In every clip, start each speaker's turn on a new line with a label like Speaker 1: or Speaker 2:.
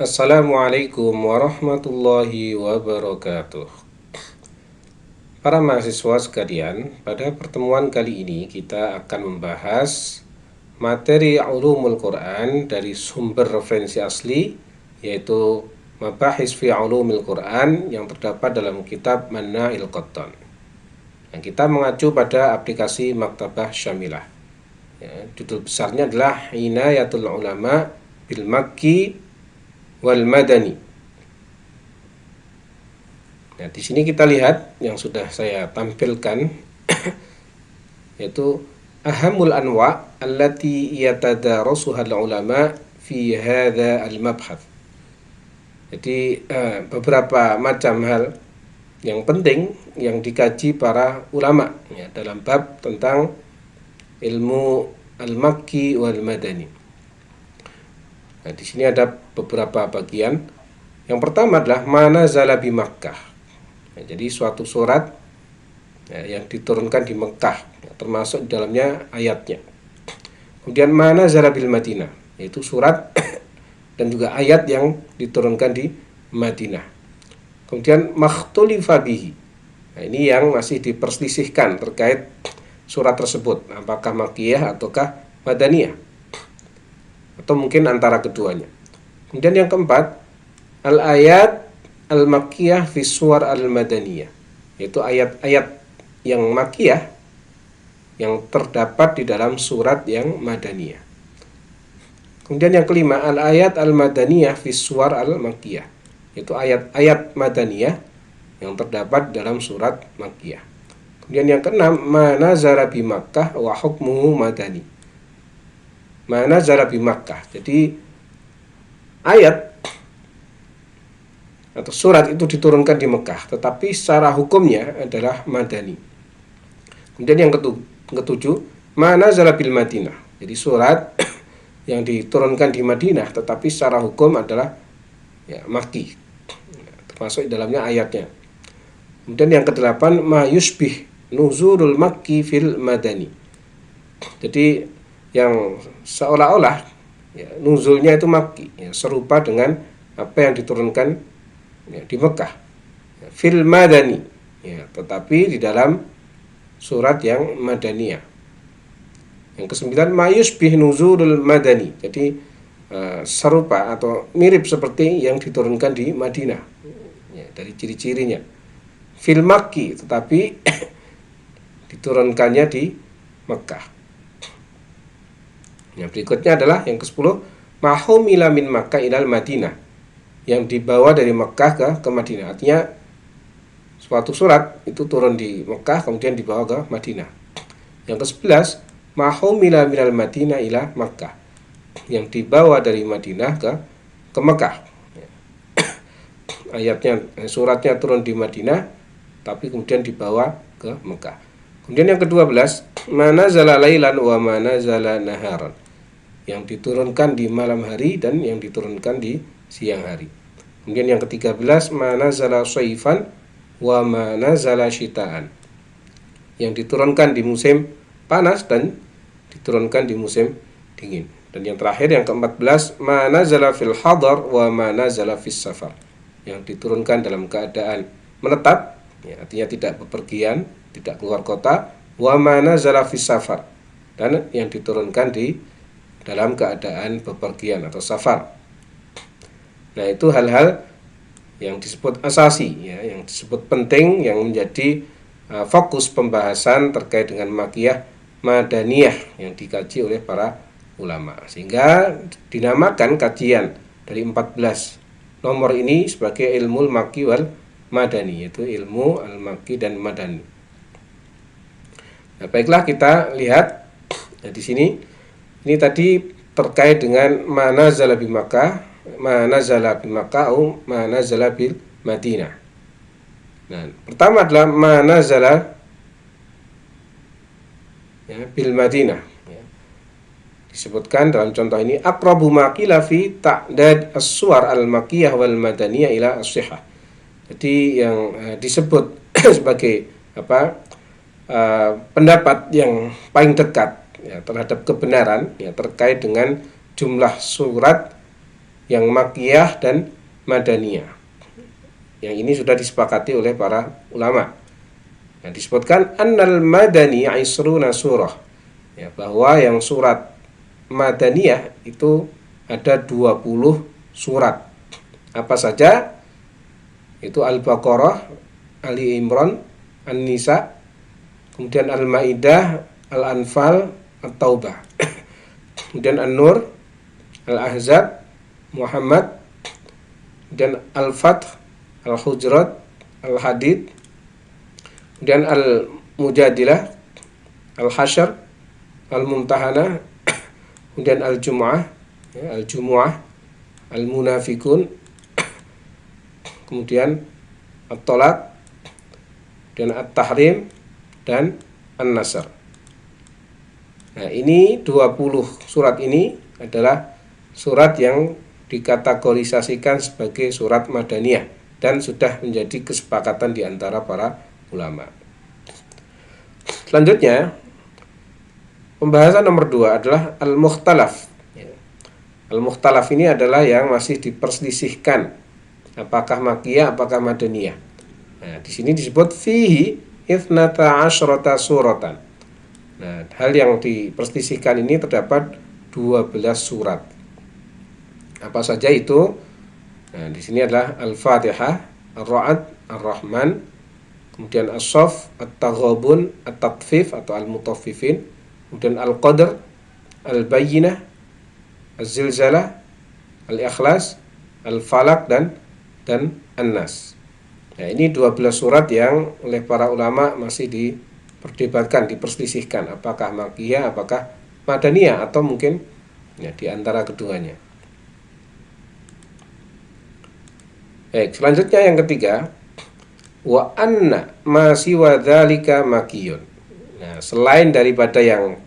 Speaker 1: Assalamualaikum warahmatullahi wabarakatuh. Para mahasiswa sekalian, pada pertemuan kali ini kita akan membahas materi ulumul Quran dari sumber referensi asli, yaitu Mabahis fi ulumil Quran yang terdapat dalam kitab Manna'il Qattan. Yang kita mengacu pada aplikasi Maktabah Syamilah. Ya, judul besarnya adalah Inayatul Ulama bil Makki wal Madani. Nah, di sini kita lihat yang sudah saya tampilkan yaitu ahamul anwa allati yatadarasuha ulama fi hadha al-mabhath. Jadi beberapa macam hal yang penting yang dikaji para ulama ya, dalam bab tentang ilmu al-Makki wal Madani. Nah, di sini ada beberapa bagian. Yang pertama adalah mana zala bi Makkah. Ya, jadi suatu surat ya, yang diturunkan di Mekah, ya, termasuk di dalamnya ayatnya. Kemudian mana zala bil Madinah, yaitu surat dan juga ayat yang diturunkan di Madinah. Kemudian makhtulifa bihi. Nah, ini yang masih diperselisihkan terkait surat tersebut, apakah Makkiyah ataukah Madaniyah, atau mungkin antara keduanya. Kemudian yang keempat, al-ayat al-Makkiyah fi suwar al-Madaniyah, yaitu ayat-ayat yang Makkiyah yang terdapat di dalam surat yang Madaniyah. Kemudian yang kelima, al-ayat al-Madaniyah fi suwar al-Makkiyah, yaitu ayat-ayat Madaniyah yang terdapat dalam surat Makkiyah. Kemudian yang keenam, ma nazala bi Makkah wa hukmuhu madani. Ma nazala bi Makkah. Jadi ayat atau surat itu diturunkan di Mekah, tetapi secara hukumnya adalah Madani. Kemudian yang ketujuh, ma nazala bil Madinah. Jadi surat yang diturunkan di Madinah, tetapi secara hukum adalah ya, Makki, termasuk di dalamnya ayatnya. Kemudian yang kedelapan, ma yusbih nuzulul Makki fil Madani. Jadi yang seolah-olah ya, nuzulnya itu Makki, ya, serupa dengan apa yang diturunkan ya, di Mekah, ya, fil Madani, ya, tetapi di dalam surat yang Madaniyah. Yang kesembilan, ma yusbih nuzulul Madani. Jadi serupa atau mirip seperti yang diturunkan di Madinah, ya, dari ciri-cirinya. Fil Makki, tetapi diturunkannya di Mekah. Yang berikutnya adalah yang ke-10, mahumila min Makkah ilal Madinah, yang dibawa dari Mekah ke Madinah. Artinya suatu surat itu turun di Mekah kemudian dibawa ke Madinah. Yang ke-11, mahumila minal Madinah ila Makkah, yang dibawa dari Madinah ke Mekah. Ayatnya, suratnya turun di Madinah tapi kemudian dibawa ke Mekah. Kemudian yang ke-12, manazala lailan wa manazala naharan, yang diturunkan di malam hari dan yang diturunkan di siang hari. Kemudian yang ke-13, manazala shaifan wa manazala syita'an, yang diturunkan di musim panas dan diturunkan di musim dingin. Dan yang terakhir yang ke-14, manazala fil hadar wa manazala fis safar, yang diturunkan dalam keadaan menetap, ya, artinya tidak bepergian, tidak keluar kota, wa manazala fis safar, dan yang diturunkan di dalam keadaan bepergian atau safar. Nah, itu hal-hal yang disebut asasi, ya, yang disebut penting, yang menjadi fokus pembahasan terkait dengan Makkiyah Madaniyah yang dikaji oleh para ulama. Sehingga dinamakan kajian dari 14 nomor ini sebagai ilmu Makki wal Madani, yaitu ilmu al-Makki dan Madani. Nah, baiklah kita lihat nah, di sini. Ini tadi terkait dengan mana zala bi Makkah, mana zala bi Makkah, atau mana zala bil Madinah. Nah, pertama adalah mana zala ya, bil Madinah. Ya. Disebutkan dalam contoh ini, aqrabu ma qila fi ta'dad as-suwar al-makkiyah wal madaniyah ila as-sihah. Jadi yang disebut sebagai pendapat yang paling dekat ya, terhadap kebenaran ya, terkait dengan jumlah surat yang Makkiyah dan Madaniyah. Yang ini sudah disepakati oleh para ulama. Nah, disebutkan annal madani isruna surah. Ya, bahwa yang surat Madaniyah itu ada 20 surat. Apa saja? Itu Al-Baqarah, Ali Imran, An-Nisa, kemudian Al-Maidah, Al-Anfal, At-Taubah. Kemudian An-Nur, Al-Ahzab, Muhammad, dan Al-Fath, Al-Hujurat, Al-Hadid, kemudian Al-Mujadilah, Al-Hasyr, Al-Mumtahanah, kemudian Al-Jumu'ah, Al-Jumu'ah, Al-Munafikun, kemudian At-Talaq, dan At-Tahrim, dan An-Nasr. Nah, ini 20 surat ini adalah surat yang dikategorisasikan sebagai surat Madaniyah dan sudah menjadi kesepakatan di antara para ulama. Selanjutnya, pembahasan nomor 2 adalah Al-Mukhtalaf. Al-Mukhtalaf ini adalah yang masih diperselisihkan, apakah Makkiyah, apakah Madaniyah. Nah, di sini disebut fihi ithnata asyrata suratan. Nah, hal yang diperselisihkan ini terdapat 12 surat. Apa saja itu? Nah, di sini adalah Al-Fatihah, Ar-Ra'd, Ar-Rahman, kemudian As-Saff, At-Taghabun, At-Tatfif atau Al-Mutaffifin, kemudian Al-Qadr, Al-Bayyinah, Az-Zilzalah, Al-Ikhlas, Al-Falaq, dan An-Nas. Nah, ini 12 surat yang oleh para ulama masih diperdebatkan, diperselisihkan apakah Makkiyah, apakah Madaniyah, atau mungkin ya, di antara keduanya. Baik, selanjutnya yang ketiga, wa anna ma siwa dzalika makkiyun. Nah, selain daripada yang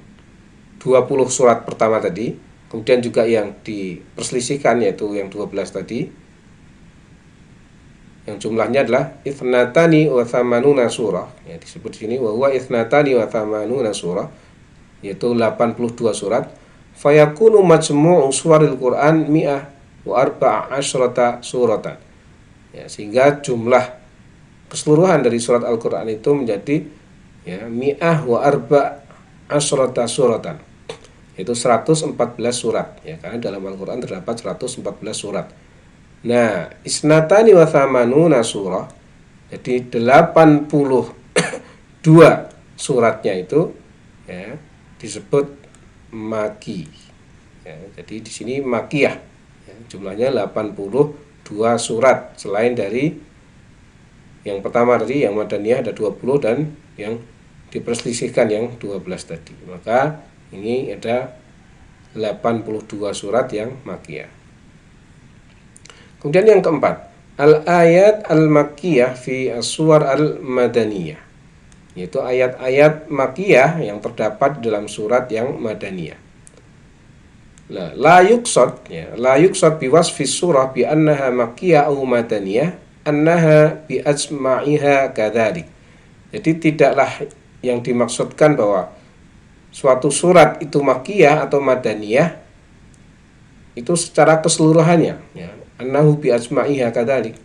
Speaker 1: 20 surat pertama tadi, kemudian juga yang diperselisihkan yaitu yang 12 tadi, yang jumlahnya adalah ithnatani wa thamanuna surah. Ya, disebut di sini wa huwa ithnatani wa thamanuna surah, yaitu 82 surat. Fayakunu majmu'u suwaril Qur'an mi'ah wa arba'a asyrata suratan. Ya, sehingga jumlah keseluruhan dari surat Al-Qur'an itu menjadi ya mi'ah wa arba' asyrata suratan. Itu 114 surat ya, karena dalam Al-Qur'an terdapat 114 surat. Nah, isnatani wa thamanuna surah, jadi 82 suratnya itu ya disebut Makki. Ya, jadi di sini Makkiyah. Ya, jumlahnya 82 surat, selain dari yang pertama tadi yang Madaniyah ada 20 dan yang diperselisihkan yang 12 tadi. Maka ini ada 82 surat yang Makkiyah. Kemudian yang keempat, al-ayat al-Makkiyah fi as-suwar al-Madaniyah, yaitu ayat-ayat Makkiyah yang terdapat dalam surat yang Madaniyah. Nah, la yuqsad bi wasfi surah bi annaha Makkiyah aw Madaniyah annaha bi ajma'iha kadzalik. Jadi tidaklah yang dimaksudkan bahwa suatu surat itu Makkiyah atau Madaniyah itu secara keseluruhannya ya, annahu bi ajma'iha kadzalik.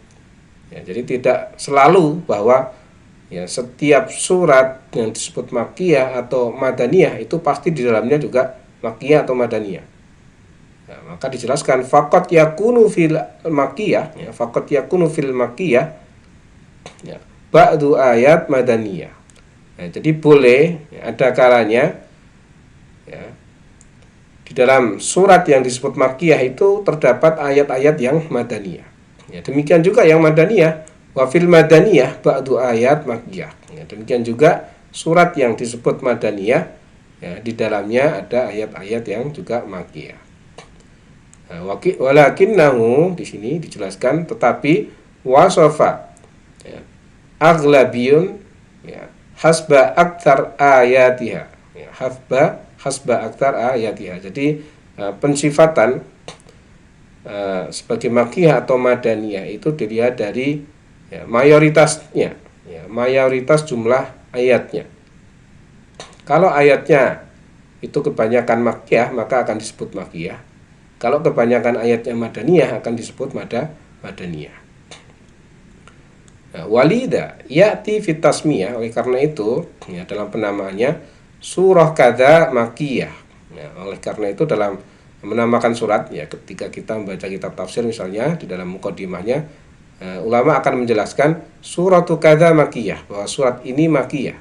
Speaker 1: Ya, jadi tidak selalu bahwa ya setiap surat yang disebut Makkiyah atau Madaniyah itu pasti di dalamnya juga Makkiyah atau Madaniyah. Nah, maka dijelaskan faqat yakunu fil Makkiyah ya, faqat yakunu fil Makkiyah ya, ba'du ayat Madaniyah. Nah, jadi boleh ya, ada kalanya ya, di dalam surat yang disebut Makkiyah itu terdapat ayat-ayat yang Madaniyah. Ya, demikian juga yang Madaniyah, wa fil Madaniyah ba'du ayat Makkiyah. Ya, demikian juga surat yang disebut Madaniyah ya, di dalamnya ada ayat-ayat yang juga Makkiyah. Nah, walakinnahu di sini dijelaskan tetapi wasafa ya, aghlabiyun ya, hasba aktsar ayatiha ya, hasba aktsar ayatiha. Jadi pensifatan sebagai Makkiyah atau Madaniyah itu dilihat dari ya, mayoritasnya ya, mayoritas jumlah ayatnya. Kalau ayatnya itu kebanyakan Makkiyah maka akan disebut Makkiyah. Kalau kebanyakan ayatnya madaniyah akan disebut madaniyah. Nah, walida ya'ti fit tasmiyah, oleh karena itu ya, dalam penamaannya surah kada makiyah. Nah, oleh karena itu dalam menamakan surat ya, ketika kita membaca kitab tafsir misalnya di dalam mukadimahnya, ulama akan menjelaskan suratu kada makiyah, bahwa surat ini makiyah,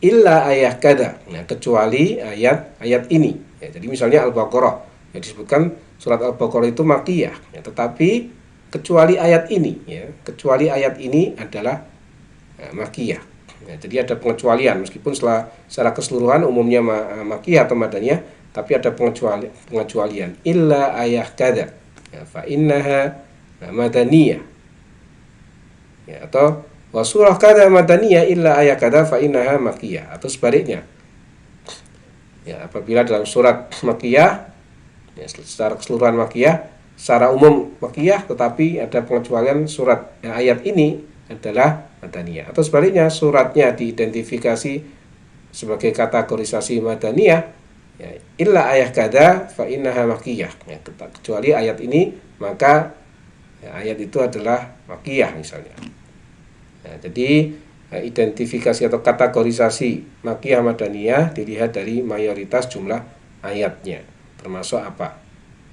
Speaker 1: illa ayat kada, nah, kecuali ayat ini ya. Jadi misalnya Al-Baqarah yang disebutkan surat Al-Baqarah itu makiyah ya, tetapi kecuali ayat ini ya, kecuali ayat ini adalah makiyah ya. Jadi ada pengecualian, meskipun secara keseluruhan umumnya makiyah atau madaniyah, tapi ada pengecualian illa ayat kada ya, fa innaha madaniyah ya, atau wa surah kada madaniyah illa ayat kada fa innaha makiyah, atau sebaliknya ya, apabila dalam surat makiyah ya, secara keseluruhan makiyah, secara umum makiyah, tetapi ada pengecualian surat ya, ayat ini adalah madaniyah, atau sebaliknya suratnya diidentifikasi sebagai kategorisasi madaniyah ya, illa ayat kada fa innaha makiyah ya, kecuali ayat ini maka ya, ayat itu adalah makiyah misalnya ya. Jadi identifikasi atau kategorisasi makiyah madaniyah dilihat dari mayoritas jumlah ayatnya termasuk apa.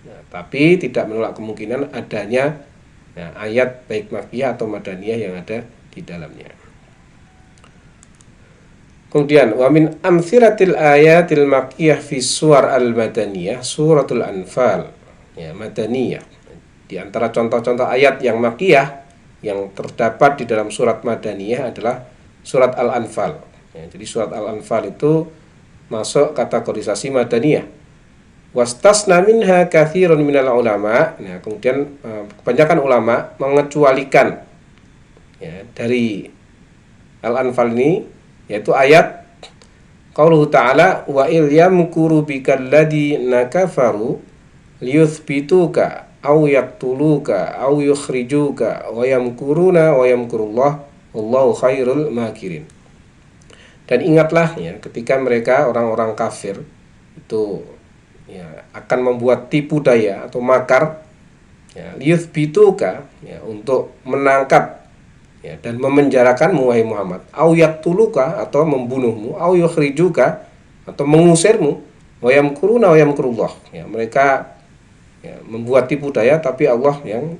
Speaker 1: Nah, tapi tidak menolak kemungkinan adanya ayat baik makiyah atau madaniyah yang ada di dalamnya. Kemudian wa min amtsiratil ayatil makiyah fi suwar al-madaniyah suratul Anfal ya, madaniyah. Di antara contoh-contoh ayat yang makiyah yang terdapat di dalam surat madaniyah adalah surat Al-Anfal ya. Jadi surat Al-Anfal itu masuk kategorisasi madaniyah. Wastasna minha katsirun minal ulama. Nah, kemudian kebanyakan ulama mengecualikan ya, dari Al-Anfal ini, yaitu ayat qauluhu ta'ala wa il yamkuru bikal ladina kafaru liyuthbituka aw yaqtuluka aw yukhrijuka wa yamkuruna wa yamkurullah wallahu khairul makirin. Dan ingatlah ya, ketika mereka orang-orang kafir itu ya, akan membuat tipu daya atau makar ya, liyuthbituka ya, untuk menangkap ya, dan memenjarakanmu wahai Muhammad, au yaqtuluka atau membunuhmu, au yukhrijuka atau mengusirmu, wa yamkuruna wa yamkurullah ya, mereka ya, membuat tipu daya, tapi Allah yang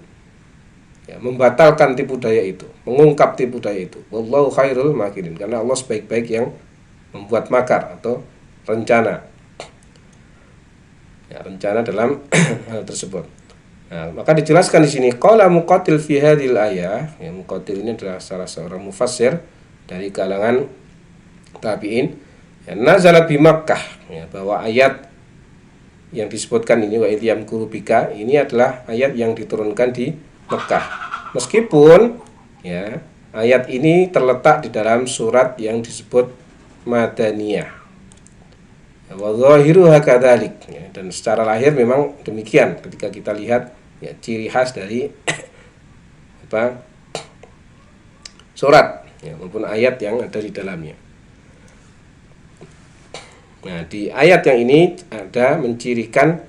Speaker 1: ya, membatalkan tipu daya itu, mengungkap tipu daya itu. Wallahu khairul makirin, karena Allah sebaik-baik yang membuat makar atau rencana ya, rencana dalam hal tersebut. Nah, maka dijelaskan di sini qala muqatil fi hadhil ayah ya, muqatil ini adalah salah seorang mufassir dari kalangan tabi'in ya, nazala bi Makkah ya, bahwa ayat yang disebutkan ini wa idyam kurubika ini adalah ayat yang diturunkan di Mekah, meskipun ya, ayat ini terletak di dalam surat yang disebut madaniyah wa zahiruha kadzalik ya, dan secara lahir memang demikian ketika kita lihat ya, ciri khas dari apa surat ya, maupun ayat yang ada di dalamnya. Nah, di ayat yang ini ada mencirikan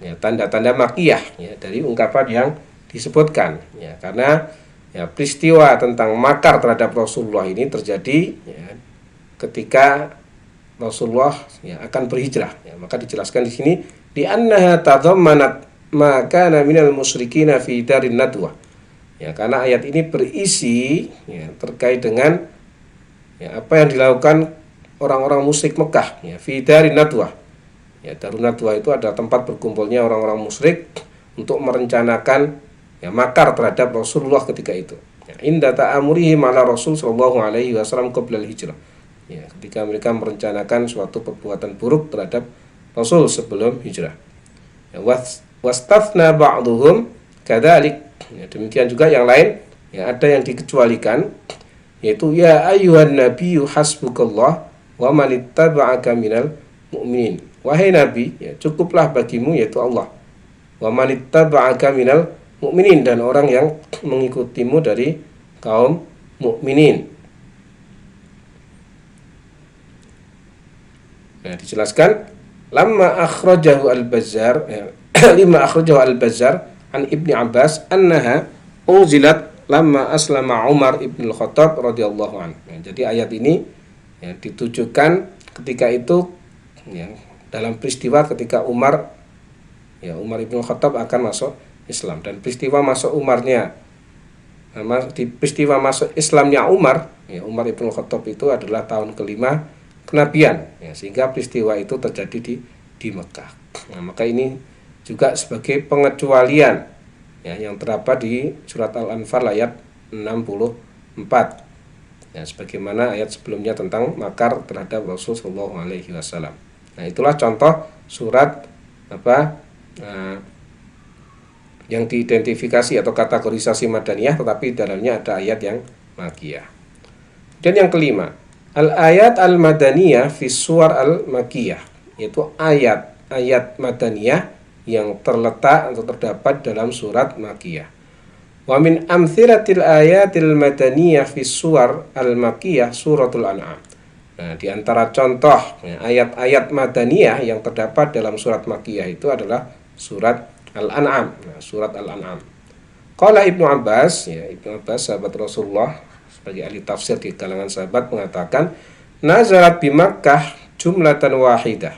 Speaker 1: ya, tanda-tanda makiyah ya, dari ungkapan yang disebutkan ya, karena ya, peristiwa tentang makar terhadap Rasulullah ini terjadi ya, ketika Rasulullah ya, akan berhijrah ya, maka dijelaskan di sini di annaha tadammanat ma kana minal musyrikina fi darin nadwa ya, karena ayat ini berisi ya, terkait dengan ya, apa yang dilakukan orang-orang musyrik Mekah ya, fi darin nadwa ya, darun nadwa itu adalah tempat berkumpulnya orang-orang musyrik untuk merencanakan ya, makar terhadap Rasulullah ketika itu ya, inda ta'amurihim ala Rasul sallallahu alaihi wasallam qabla al-hijrah ya, ketika mereka merencanakan suatu perbuatan buruk terhadap Rasul sebelum hijrah ya, wastafna ba'duhum kadzalik ya, demikian juga yang lain ya, ada yang dikecualikan, yaitu ya ayyuhan nabiyyu hasbukallah wa manittaba'aka minal mu'minin, wahai nabi ya, cukuplah bagimu yaitu Allah, wa manittaba'aka minal mu'minin, dan orang yang mengikutimu dari kaum mukminin. Nah, dijelaskan lamma akhrajahu al-Bazzar ya, lima akhrajahu al-Bazzar an Ibni Abbas annaha unzilat lamma aslama Umar ibn al-Khattab radhiyallahu anhu. Jadi ayat ini ditujukan ketika itu dalam peristiwa ketika Umar ibn al-Khattab akan masuk Islam, dan peristiwa masuk Umarnya di peristiwa masuk Islamnya Umar ibn al-Khattab itu adalah tahun kelima kenabian, sehingga peristiwa itu terjadi di Mekah. Maka ini juga sebagai pengecualian yang terdapat di surat Al-Anfal ayat 64, sebagaimana ayat sebelumnya tentang makar terhadap Rasulullah SAW. Nah, itulah contoh surat yang diidentifikasi atau kategorisasi Madaniyah, tetapi dalamnya ada ayat yang Makkiyah. Dan yang kelima, al-ayat al-Madaniyah fi suwar al-Makkiyah, yaitu ayat-ayat Madaniyah yang terletak atau terdapat dalam surat Makkiyah. Wa min amtsilatil ayatil madaniyah fi suwar al-Makkiyah suratul An'am. Nah, di antara contoh ayat-ayat Madaniyah yang terdapat dalam surat Makkiyah itu adalah surat Al-An'am. Surat Al-An'am. Qala Ibnu Abbas, Ibnu Abbas sahabat Rasulullah sebagai ahli tafsir di kalangan sahabat mengatakan, nazarat bi Makkah jumlatan wahidah.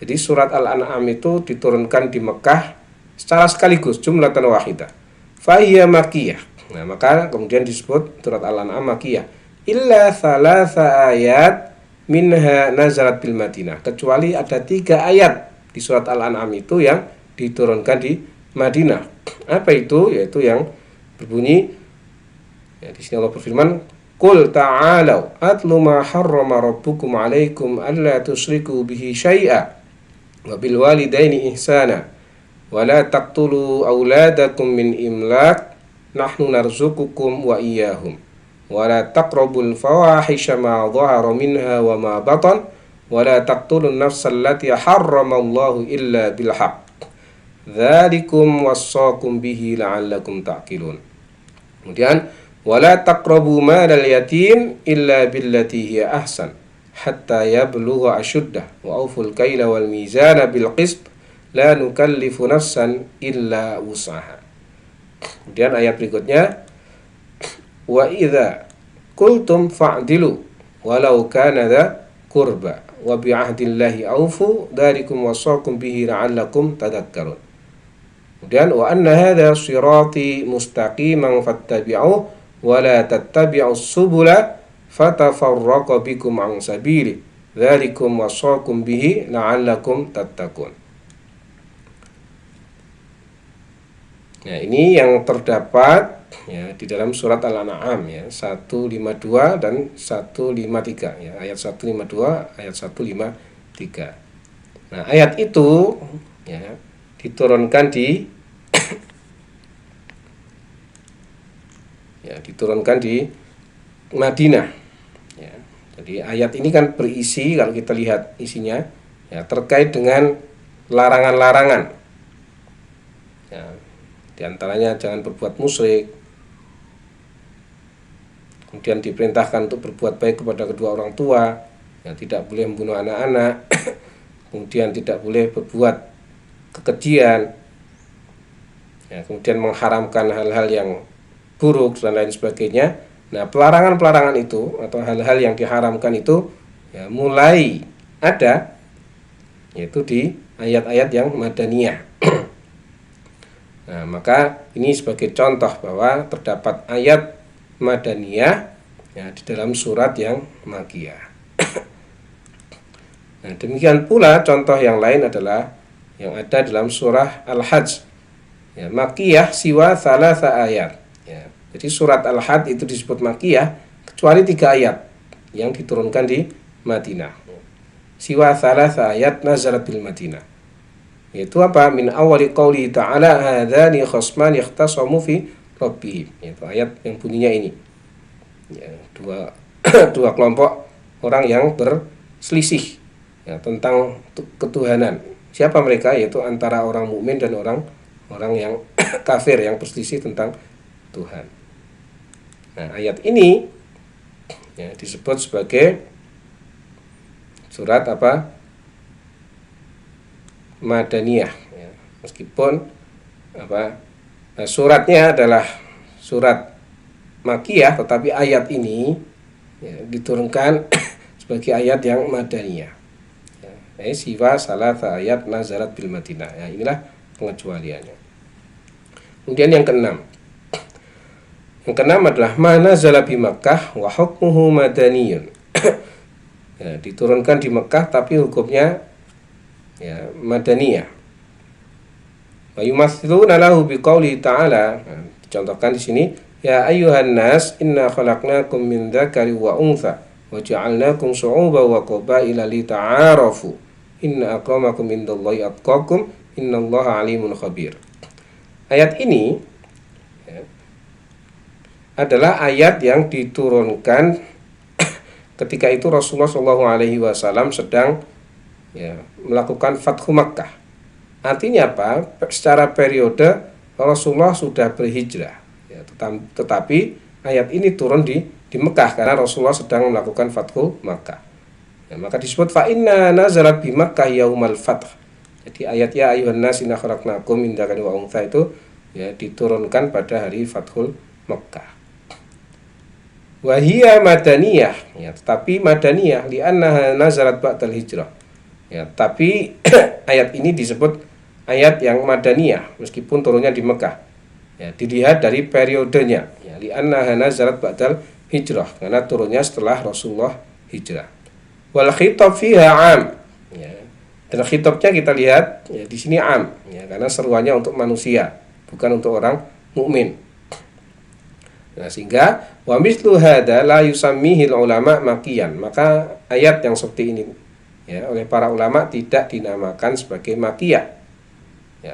Speaker 1: Jadi surat Al-An'am itu diturunkan di Mekah secara sekaligus, jumlatan wahidah. Fahiya Makkiyah. Nah, maka kemudian disebut surat Al-An'am Makkiyah. Illa thalatha ayat minha nazarat bil Madinah. Kecuali ada 3 ayat di surat Al-An'am itu yang diturunkan di Madinah. Apa itu? Yaitu yang berbunyi, di sini Allah berfirman, Qul ta'alau atlu ma harrama rabbukum alaikum alla tusyriku bihi syai'a wa bil walidaini ihsana wa la taqtulu auladakum min imlak nahnu narzuqukum wa iyyahum wa la taqrabul fawahisha ma dhahara minha wa ma batan wa la taqtulun nafsal lati harramallahu illa bil haqq dzalikum wassaqum bihi la'allakum ta'qilun. Kemudian wala taqrabu malal yatim illa billati hiya ahsan hatta yablugha ashuddah wa awful kaila wal mizana bil qist la nukallifu nafsan illa wus'aha. Kemudian ayat berikutnya, wa idza qultum fa'dilu walau kana dha qurba wa bi ahdillahi awfu dzalikum wasaqum bihi la'allakum tadhakkarun. Kemudian wa anna hadza sirati mustaqiman fattabi'uhu wa la tattabi'us subula fatafarraqa bikum an sabili dzalikum wasaqum bihi la'allakum tattaqun. Nah, ini yang terdapat di dalam surat Al-An'am 152 dan 153 ayat 152 ayat 153. Nah, ayat itu diturunkan di Madinah. Jadi ayat ini kan berisi, kalau kita lihat isinya terkait dengan larangan-larangan. Di antaranya jangan berbuat musyrik. Kemudian diperintahkan untuk berbuat baik kepada kedua orang tua, tidak boleh membunuh anak-anak. Kemudian tidak boleh berbuat kekejian. Kemudian mengharamkan hal-hal yang buruk dan lain sebagainya. Nah, pelarangan-pelarangan itu atau hal-hal yang diharamkan itu mulai ada, yaitu di ayat-ayat yang Madaniyah. Nah, maka ini sebagai contoh bahwa terdapat ayat Madaniyah di dalam surat yang Makkiyah. Nah, demikian pula contoh yang lain adalah yang ada dalam surah Al-Hajj. Makkiyah siwa thalatha ayat. Jadi surat Al-Hajj itu disebut Makkiyah kecuali 3 ayat yang diturunkan di Madinah. Siwa thalatha ayat nazarat bil Madinah. Yaitu apa? Min awali qauli ta'ala hadzani khasman ikhtasamu fi rabbihim. Yaitu ayat yang bunyinya ini. Dua kelompok orang yang berselisih tentang ketuhanan. Siapa mereka? Yaitu antara orang mukmin dan orang yang kafir yang berselisih tentang Tuhan. Nah, ayat ini disebut sebagai surat apa? Madaniyah. Meskipun suratnya adalah surat Makkiyah, tetapi ayat ini diturunkan sebagai ayat yang madaniyah. Siwa salasa ayat nazarat bil Madinah. Inilah pengecualiannya. Kemudian yang keenam. Yang keenam adalah mana nazala bi Makkah wa hukmuhu madaniyun. Diturunkan di Mekah tapi hukumnya madaniyah. Wa yumatsiluna lahu biqauli ta'ala. Dicontohkan di sini, ya ayyuhan nas inna khalaqnakum min dzakari wa untha wa ja'alnakum syu'uban wa qabaila lita'arafu inna akramakum indallahi atqakum innallaha alimun khabir. Ayat ini adalah ayat yang diturunkan ketika itu Rasulullah SAW sedang melakukan Fathu Makkah. Artinya apa? Secara periode Rasulullah sudah berhijrah, tetapi ayat ini turun di Mekah karena Rasulullah sedang melakukan Fathu Makkah. Maka disebut fa inna nazalat bi Makkah yaumal fath. Jadi ayat ya ayyuhan nas inna khalaqnakum min dzakarin wa untha itu diturunkan pada hari Fathul Makkah. Wa hiya madaniyah, tetapi madaniyah li'annaha nazalat ba'dal hijrah. Tapi ayat ini disebut ayat yang madaniyah meskipun turunnya di Mekah. Dilihat dari periodenya. Li'annaha nazalat ba'dal hijrah, karena turunnya setelah Rasulullah hijrah. Wal khitab fiha 'am. Dan khitabnya kita lihat di sini 'am, karena seruannya untuk manusia, bukan untuk orang mukmin. Sehingga wa mislu hada la yusammihi ulama makiyan. Maka ayat yang seperti ini oleh para ulama tidak dinamakan sebagai makiyah.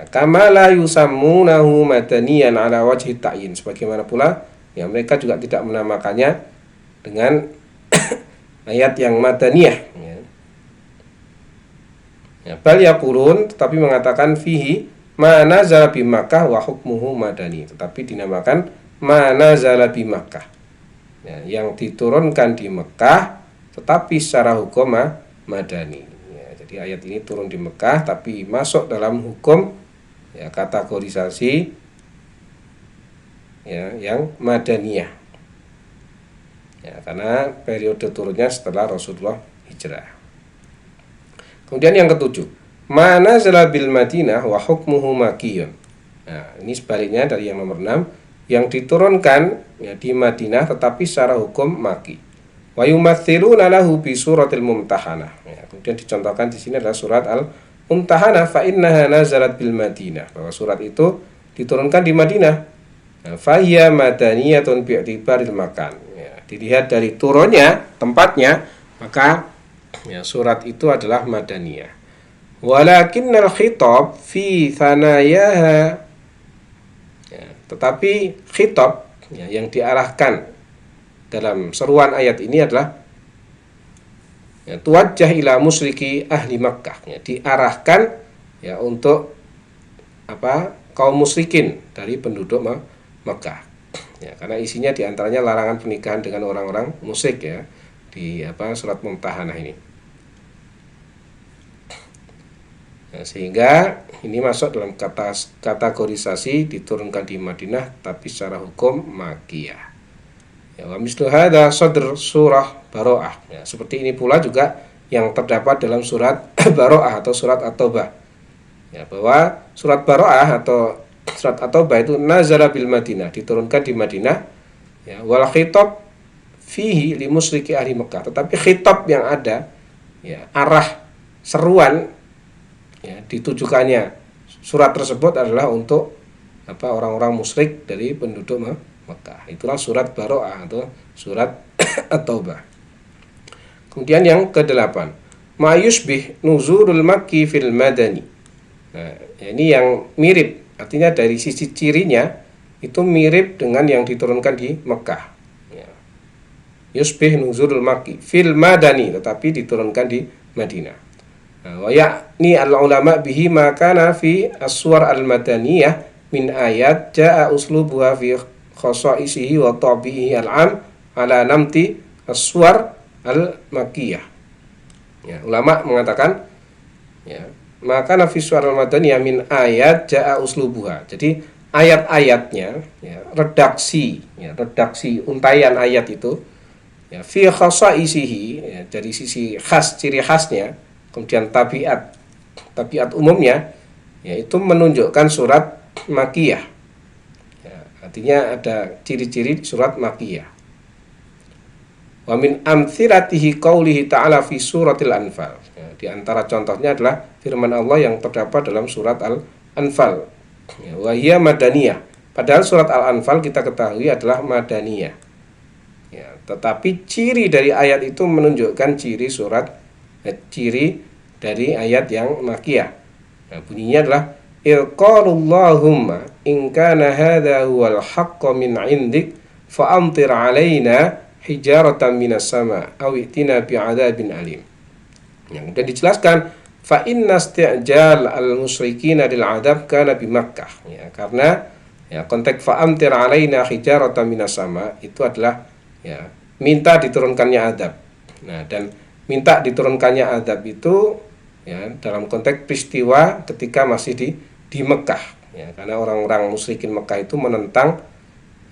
Speaker 1: Kama la yusammunahu madaniyan ala wajhi ta'yin. Sebagaimana pula mereka juga tidak menamakannya dengan ayat yang madaniyah. Bal yaqulun, tetapi mengatakan fihi ma nazala bi Makkah wa hukmuhu madani. Tetapi dinamakan ma nazala bi Makkah. Yang diturunkan di Mekah tetapi secara hukum madani. Jadi ayat ini turun di Mekah tapi masuk dalam hukum kategorisasi yang madaniyah. Karena periode turunnya setelah Rasulullah hijrah. Kemudian yang ketujuh, ma nazala bil Madinah wa hukmuhu makkiyun. Ini sebaliknya dari yang nomor 6, yang diturunkan di Madinah tetapi secara hukum Makki. Wa yumatsiluna lahu bi suratil Mumtahanah. Kemudian dicontohkan di sini adalah surat Al-Mumtahanah fa innaha nazalat bil Madinah, bahwa surat itu diturunkan di Madinah. Fa hiya madaniyatun bi'tibaril makan. Dilihat dari turunnya, tempatnya, maka surat itu adalah madaniyah. Walakinnal khitab fi thanayaha. Tetapi khitab yang diarahkan dalam seruan ayat ini adalah tuwajjah ila musyriki ahli Makkah. Diarahkan untuk kaum musyrikin dari penduduk Makkah. Karena isinya diantaranya larangan pernikahan dengan orang-orang musyrik di surat Mumtahanah ini. Sehingga ini masuk dalam kategorisasi diturunkan di Madinah tapi secara hukum Makkiyah. Wa mislu hadza sadr surah Baroah. Seperti ini pula juga yang terdapat dalam surat Baroah atau surat At-Taubah. Bahwa surat Baroah atau surat At-Taubah itu nazala bil Madinah, diturunkan di Madinah. Wal khitab fihi li musyriki ahli Makkah. Tetapi khitab yang ada arah seruan ditujukannya surat tersebut adalah untuk orang-orang musyrik dari penduduk Mekah. Itulah surat Baroah atau surat At-Taubah. Kemudian yang ke-8, ma yushbih nuzulul makki fil madani. Ini yang mirip, artinya dari sisi cirinya itu mirip dengan yang diturunkan di Mekah. Yushbih nuzulul makki fil madani, tetapi diturunkan di Madinah. Wa ya'ni al-ulama bihi ma kana fi as-suwar al-madaniyah min ayat jaa uslubuha fi khasaisihi wa tabi'ihi al-'am ala namti as-suwar al-makkiyah. Ulama mengatakan maka nafis surat al-madaniyah min ayat ja'a uslubuha. Jadi ayat-ayatnya, ya, redaksi untaian ayat itu, ya, fi khasaisihi, ya, dari sisi khas, ciri khasnya, kemudian tabiat umumnya, yaitu menunjukkan surat makiyah. Ya, artinya ada ciri-ciri surat makiyah. Wa min amthilatihi qaulihi ta'ala fi suratil Anfal. Ya, di antara contohnya adalah firman Allah yang terdapat dalam surat Al-Anfal. Ya, wa hiya madaniyah. Padahal surat Al-Anfal kita ketahui adalah madaniyah. Ya, tetapi ciri dari ayat itu menunjukkan ciri dari ayat yang makiyah. Nah, bunyinya adalah Ilqalullahumma in kana hadha huwal haqqa min 'indik fa amtir 'alaina hijaratan minas sama aw itina bi'adzabin alim. Yang kemudian dijelaskan fa inna isti'jal al-musyrikina lil 'adzab kana bi Makkah. Ya, karena ya konteks fa amtir 'alaina hijaratan minas sama itu adalah ya minta diturunkannya azab. Nah, dan minta diturunkannya azab itu ya dalam konteks peristiwa ketika masih di Mekah, ya, karena orang-orang musyrikin Mekah itu menentang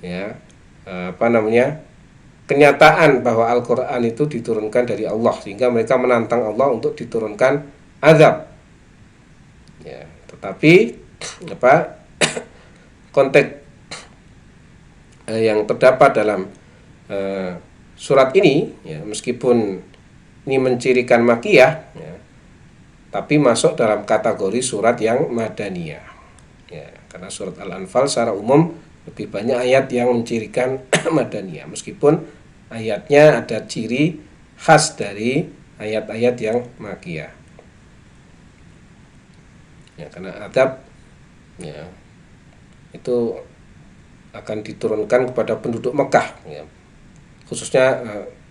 Speaker 1: ya kenyataan bahwa Al-Qur'an itu diturunkan dari Allah, sehingga mereka menantang Allah untuk diturunkan azab. Ya, tetapi konteks yang terdapat dalam surat ini, ya, meskipun ini mencirikan makiyah, ya, tapi masuk dalam kategori surat yang madaniyah. Ya, karena surat Al-Anfal secara umum lebih banyak ayat yang mencirikan madaniyah, meskipun ayatnya ada ciri khas dari ayat-ayat yang makiyah. Ya, karena azab ya itu akan diturunkan kepada penduduk Mekah, ya, khususnya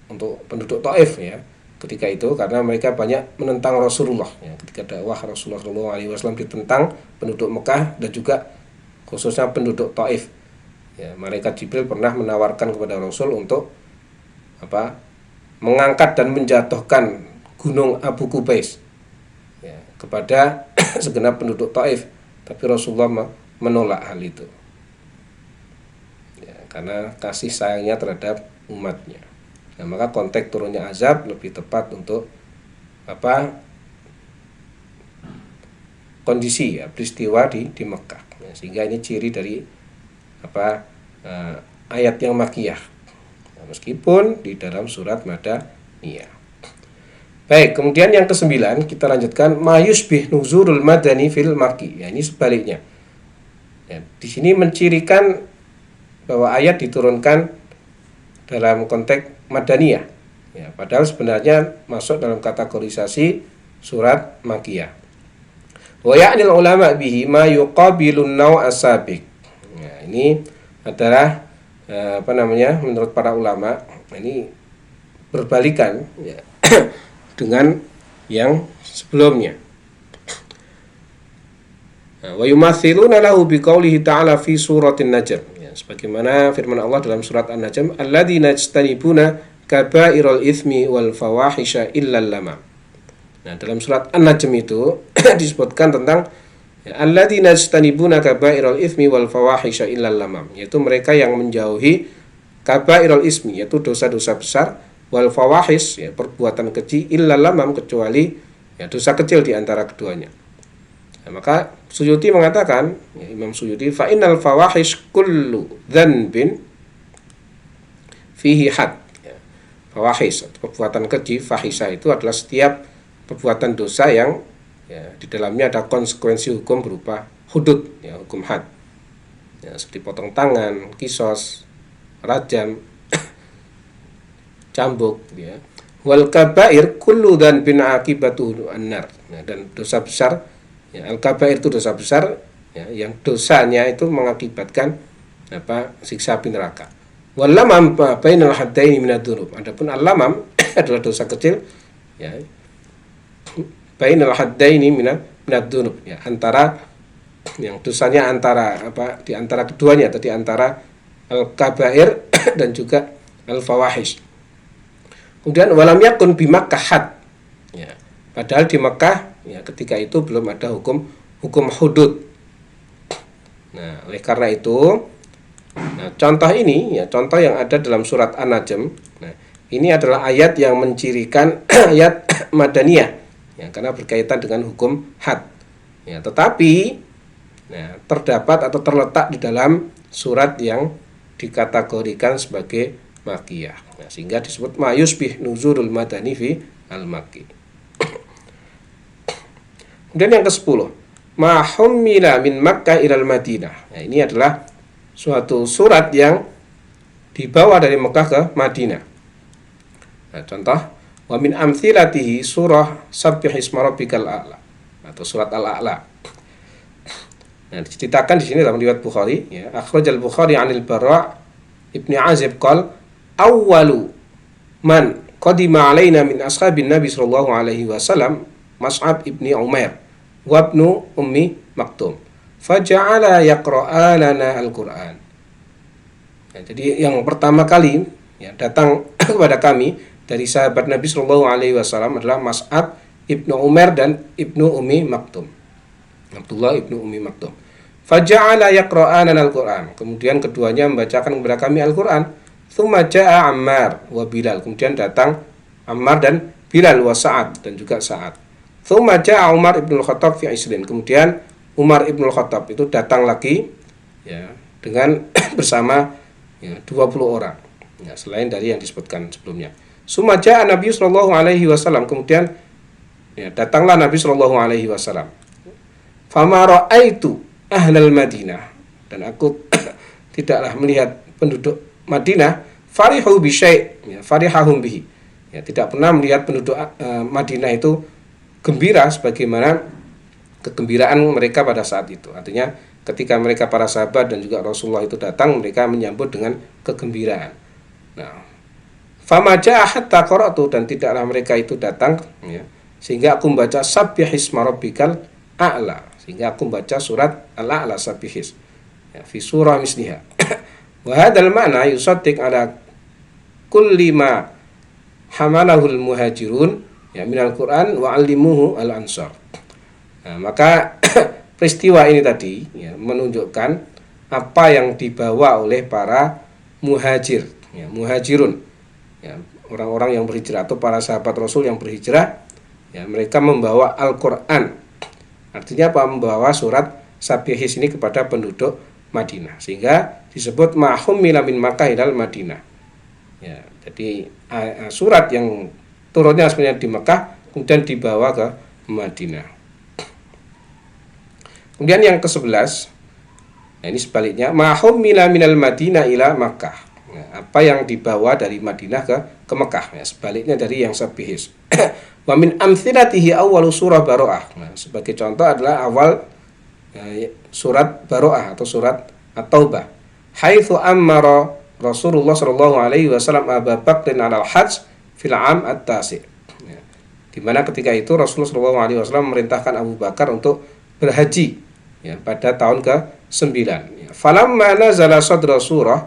Speaker 1: untuk penduduk Taif, ya, ketika itu karena mereka banyak menentang Rasulullah, ya, ketika dakwah Rasulullah SAW ditentang penduduk Mekah dan juga khususnya penduduk Taif. Ya, malaikat Jibril pernah menawarkan kepada Rasul untuk mengangkat dan menjatuhkan gunung Abu Qubais, ya, kepada segenap penduduk Taif, tapi Rasulullah menolak hal itu, ya, karena kasih sayangnya terhadap umatnya. Nah, maka konteks turunnya azab lebih tepat untuk kondisi, ya, peristiwa di Mekah, ya, sehingga ini ciri dari ayat yang makiyah, nah, meskipun di dalam surat madaniyah. Baik, kemudian yang ke-9 kita lanjutkan mayusbih nuzulul madani fil maki. Ya, ini sebaliknya. Ya, di sini mencirikan bahwa ayat diturunkan dalam konteks madaniyah, ya, padahal sebenarnya masuk dalam kategorisasi surat makiyah. Wa ya'nil ulama bihi ma yuqabilun naw' as-sabiq. Ya, ini adalah menurut para ulama ini berbalikan, ya, dengan yang sebelumnya. Wa yumathiluna lahu biqaulihi ta'ala fi suratin najm. Sebagaimana firman Allah dalam surat An-Najm, alladzina yajtanibuna kaba'iral itsmi wal fawahisha illal lamam. Nah, dalam surat An-Najm itu disebutkan tentang alladzina yajtanibuna kaba'iral itsmi wal fawahisha illal lamam, yaitu mereka yang menjauhi kaba'iral itsmi, yaitu dosa-dosa besar, wal fawahish, ya, perbuatan keji, illal lamam, kecuali, ya, dosa kecil di antara keduanya. Nah, maka Suyuti mengatakan, ya, Imam Suyuti, fa innal fawahish kullu dzanbin fihi had. Ya, fawahish, perbuatan keji, fahisha itu adalah setiap perbuatan dosa yang, ya, di dalamnya ada konsekuensi hukum berupa hudud, ya, hukum had, ya, seperti potong tangan, kisos, rajam, cambuk, ya. Wal kabair kullu dzanbin aqibatuhu an-nar. Nah, dan dosa besar, ya, al-kabair itu dosa besar, ya, yang dosanya itu mengakibatkan siksa api neraka. Wal lamam bainal haddaini minadz dzunub. Adapun al-lamam adalah dosa kecil, ya, bainal haddaini minadz dzunub, ya, antara yang dosanya di antara keduanya, atau di antara al-kabair dan juga al-fawahish. Kemudian walam yakun bi Makkah had. Ya, padahal di Mekah ya ketika itu belum ada hukum hudud. Nah, oleh karena itu, nah, contoh ini ya contoh yang ada dalam surat An-Najm. Nah, ini adalah ayat yang mencirikan ayat madaniyah ya, karena berkaitan dengan hukum had. Ya, tetapi nah, terdapat atau terletak di dalam surat yang dikategorikan sebagai makiyah. Nah, sehingga disebut ma yusbih nuzulul madani fi al-makki. Kemudian yang ke-10, ma hummila min Makkah ilal Madinah. Nah, ini adalah suatu surat yang dibawa dari Mekah ke Madinah. Nah, contoh, wa min amthilatihi surah Sabbih isma rabbikal a'la atau surat Al-A'la. Nah, diceritakan di sini dalam riwayat Bukhari, ya, akhrajal Bukhari 'anil Bara' Ibnu Azib qol awwalu man qadima alaina min ashabin Nabi sallallahu alaihi wasallam Mas'ab ibni Umair wa ibnu Ummi Maktum faja'ala yaqra'a lana al-Qur'an. Ya, jadi yang pertama kali ya, datang kepada kami dari sahabat Nabi sallallahu alaihi wasallam adalah Mas'ab ibnu Umair dan ibnu Ummi Maktum. Abdullah ibnu Ummi Maktum. Faja'ala yaqra'ana al-Qur'an. Kemudian keduanya membacakan kepada kami Al-Qur'an. Tsumma ja'a Ammar wa Bilal. Kemudian datang Ammar dan Bilal wa Sa'ad dan juga Sa'ad. Tsumma ja'a Umar ibn al-Khattab fi Isrin. Kemudian Umar ibn al-Khattab itu datang lagi ya dengan bersama ya, 20 orang. Ya, selain dari yang disebutkan sebelumnya. Tsumma ja'a Nabi sallallahu alaihi wasallam. Kemudian ya, datanglah Nabi sallallahu alaihi wasallam. Fama ra'aitu ahlal Madinah, dan aku tidaklah melihat penduduk Madinah farihu bi syai', ya, farihahum bihi. Ya, tidak pernah melihat penduduk Madinah itu gembira sebagaimana kegembiraan mereka pada saat itu. Artinya ketika mereka para sahabat dan juga Rasulullah itu datang, mereka menyambut dengan kegembiraan. Nah, fama ja'a hatta qara'tu, dan tidaklah mereka itu datang ya, sehingga aku membaca sabbih isma rabbikal a'la, sehingga aku membaca surat Al-A'la Sabbihis ya, fi surah misliha. Wa hadzal ma'na yusaddiq ala kulli ma hamalahul muhajirun ya minal Qur'an wa 'allimuhu al-ansar. Nah, maka peristiwa ini tadi ya, menunjukkan apa yang dibawa oleh para muhajir ya, muhajirun ya, orang-orang yang berhijrah atau para sahabat Rasul yang berhijrah ya, mereka membawa Al-Qur'an. Artinya apa? Membawa surat Sabbihis ini kepada penduduk Madinah, sehingga disebut ma'hum min Makkah ilal Madinah. Ya, jadi surat yang turunnya sebenarnya di Mekah kemudian dibawa ke Madinah. Kemudian yang ke-11, nah ini sebaliknya, ma'hum minal Madinah ila Makkah. Nah, apa yang dibawa dari Madinah ke Mekah, ya, sebaliknya dari yang Sabbihis. Wa min amthilatihi awwalu surah Baro'ah. Nah, sebagai contoh adalah awal surat Baro'ah atau surat At-Taubah. Haitsu ammara Rasulullah sallallahu alaihi wasallam Abu Bakrin 'alal hajj fil 'am at-tasi'. Ya, di mana ketika itu Rasulullah sallallahu alaihi wasallam memerintahkan Abu Bakar untuk berhaji ya, pada tahun ke-9. Ya, falamma nazala sadra surah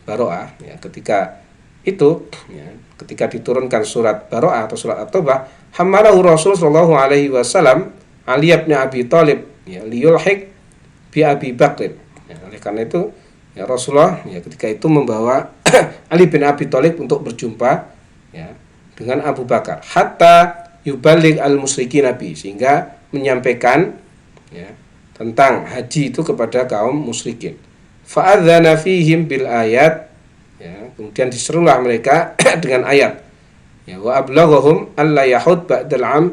Speaker 1: Baro'ah, ya, ketika itu ya, ketika diturunkan surat Baro'ah atau surat At-Taubah, hamalahu Rasul sallallahu alaihi wasallam Ali bin Abi Thalib ya liyulhiq bi Abi Bakr. Ya, oleh karena itu ya Rasulullah ya ketika itu membawa Ali bin Abi Thalib untuk berjumpa ya dengan Abu Bakar hatta yuballigh al-musyrikin nabi, sehingga menyampaikan ya tentang haji itu kepada kaum musyrikin. Fa'adzana fihim bil ayat, ya, kemudian diserulah mereka dengan ayat ya, wa ablaghahum alla yahud ba'dal 'am